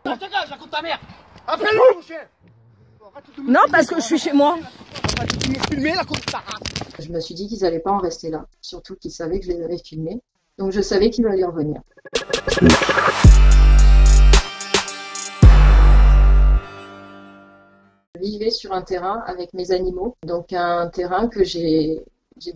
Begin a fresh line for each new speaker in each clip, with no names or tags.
Dégage, raconte ta mère. Appelle-le, mon chien.
Non, parce que je suis chez moi.
Je me suis dit qu'ils n'allaient pas en rester là, surtout qu'ils savaient que je les avais filmés, donc je savais qu'ils allaient revenir. Je vivais sur un terrain avec mes animaux, donc un terrain que j'ai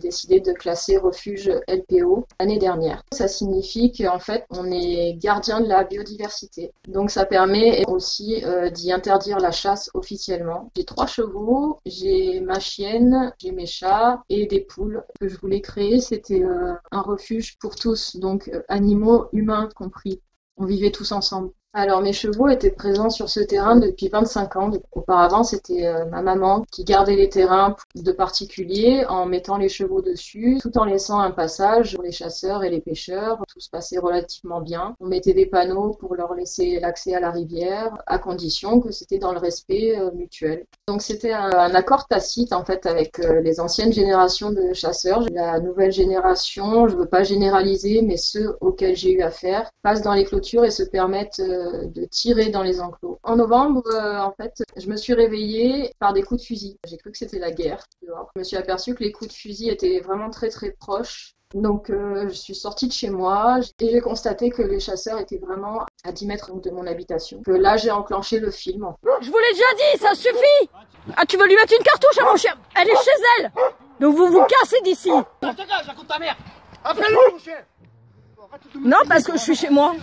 décidé de classer refuge LPO l'année dernière. Ça signifie qu'en fait, on est gardien de la biodiversité. Donc ça permet aussi d'y interdire la chasse officiellement. J'ai 3 chevaux, j'ai ma chienne, j'ai mes chats et des poules. Ce que je voulais créer, c'était un refuge pour tous, donc animaux, humains compris. On vivait tous ensemble. Alors mes chevaux étaient présents sur ce terrain depuis 25 ans. Auparavant, c'était ma maman qui gardait les terrains de particuliers en mettant les chevaux dessus, tout en laissant un passage pour les chasseurs et les pêcheurs. Tout se passait relativement bien. On mettait des panneaux pour leur laisser l'accès à la rivière, à condition que c'était dans le respect mutuel. Donc c'était un accord tacite en fait avec les anciennes générations de chasseurs. La nouvelle génération, je ne veux pas généraliser, mais ceux auxquels j'ai eu affaire, passent dans les clôtures et se permettent de tirer dans les enclos. En novembre, en fait, je me suis réveillée par des coups de fusil. J'ai cru que c'était la guerre dehors. Je me suis aperçue que les coups de fusil étaient vraiment très très proches. Donc je suis sortie de chez moi et j'ai constaté que les chasseurs étaient vraiment à 10 mètres de mon habitation. Que là, j'ai enclenché le film.
Je vous l'ai déjà dit, ça suffit. Ah, tu veux lui mettre une cartouche à mon chien? Elle est chez elle. Donc vous vous cassez d'ici.
Dégage, raconte ta mère. Appelle-le, mon chien.
Non, parce que je suis chez moi.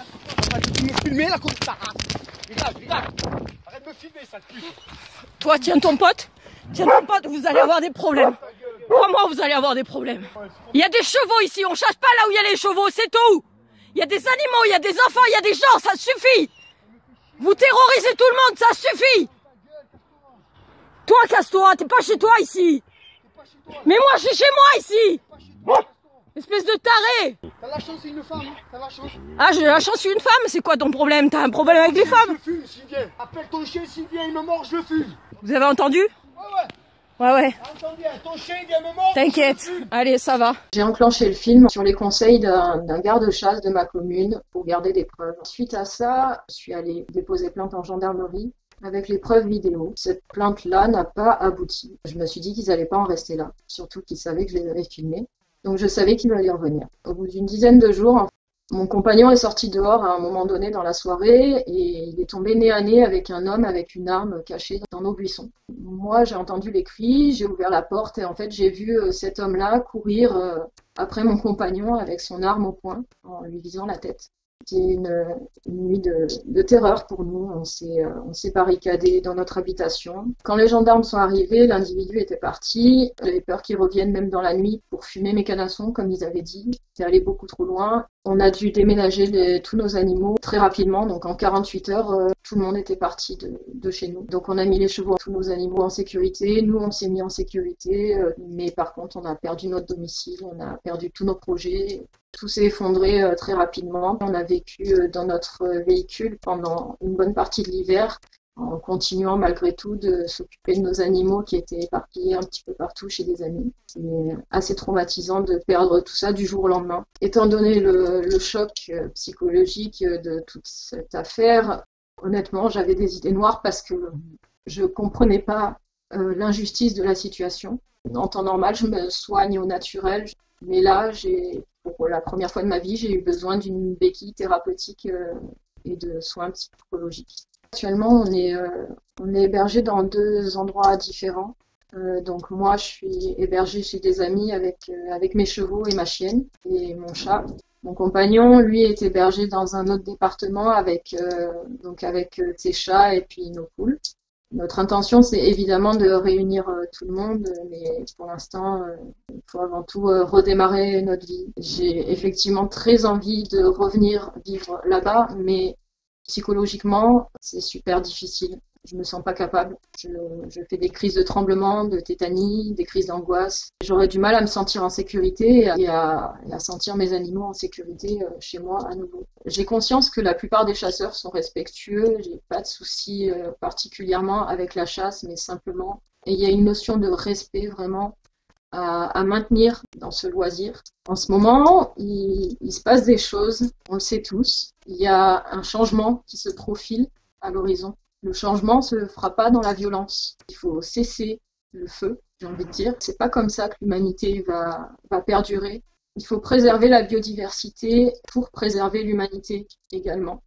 Arrête de me filmer, la côte ta race. Dégage. Arrête de me filmer, sale pute.
Toi, tiens ton pote. Tiens ton pote, vous allez avoir des problèmes. Crois-moi, vous allez avoir des problèmes. Il y a des chevaux ici, on chasse pas là où il y a les chevaux, c'est tout. Il y a des animaux, il y a des enfants, il y a des gens, ça suffit. Vous terrorisez tout le monde, ça suffit. Toi, casse-toi, t'es pas chez toi ici. Mais moi, je suis chez moi ici. Espèce de taré.
T'as la chance, c'est une femme, hein. T'as la chance.
Ah, j'ai la chance, je suis une femme, c'est quoi ton problème? T'as un problème avec les femmes?
Je le fume, s'il vient. Appelle ton chien, s'il vient, il me mord, je le fume.
Vous avez entendu? Ouais.
Entends bien, ton chien, il vient me mordre.
T'inquiète, allez, ça va.
J'ai enclenché le film sur les conseils d'un garde-chasse de ma commune pour garder des preuves. Suite à ça, je suis allée déposer plainte en gendarmerie avec les preuves vidéo. Cette plainte-là n'a pas abouti. Je me suis dit qu'ils n'allaient pas en rester là, surtout qu'ils savaient que je les avais filmés. Donc je savais qu'ils allaient revenir. Au bout d'une dizaine de jours, mon compagnon est sorti dehors à un moment donné dans la soirée et il est tombé nez à nez avec un homme avec une arme cachée dans nos buissons. Moi, j'ai entendu les cris, j'ai ouvert la porte et en fait, j'ai vu cet homme-là courir après mon compagnon avec son arme au poing en lui visant la tête. C'était une nuit de terreur pour nous. On s'est barricadé dans notre habitation. Quand les gendarmes sont arrivés, l'individu était parti. J'avais peur qu'ils reviennent même dans la nuit pour fumer mes canassons, comme ils avaient dit. C'était allé beaucoup trop loin. On a dû déménager tous nos animaux très rapidement. Donc en 48 heures, tout le monde était parti de chez nous. Donc on a mis les chevaux, tous nos animaux en sécurité. Nous, on s'est mis en sécurité. Mais par contre, on a perdu notre domicile. On a perdu tous nos projets. Tout s'est effondré très rapidement. On a vécu dans notre véhicule pendant une bonne partie de l'hiver, en continuant malgré tout de s'occuper de nos animaux qui étaient éparpillés un petit peu partout chez des amis. C'est assez traumatisant de perdre tout ça du jour au lendemain. Étant donné le choc psychologique de toute cette affaire, honnêtement, j'avais des idées noires parce que je ne comprenais pas l'injustice de la situation. En temps normal, je me soigne au naturel, mais là, pour la première fois de ma vie, j'ai eu besoin d'une béquille thérapeutique et de soins psychologiques. Actuellement, on est hébergé dans 2 endroits différents. Donc moi, je suis hébergée chez des amis avec mes chevaux et ma chienne et mon chat. Mon compagnon, lui, est hébergé dans un autre département avec ses chats et puis nos poules. Notre intention, c'est évidemment de réunir tout le monde, mais pour l'instant, il faut avant tout redémarrer notre vie. J'ai effectivement très envie de revenir vivre là-bas, mais psychologiquement, c'est super difficile. Je me sens pas capable. Je fais des crises de tremblement, de tétanie, des crises d'angoisse. J'aurais du mal à me sentir en sécurité et à sentir mes animaux en sécurité chez moi à nouveau. J'ai conscience que la plupart des chasseurs sont respectueux. J'ai pas de soucis particulièrement avec la chasse, mais simplement, et il y a une notion de respect vraiment à maintenir dans ce loisir. En ce moment, il se passe des choses, on le sait tous. Il y a un changement qui se profile à l'horizon. Le changement se fera pas dans la violence. Il faut cesser le feu, j'ai envie de dire. C'est pas comme ça que l'humanité va perdurer. Il faut préserver la biodiversité pour préserver l'humanité également.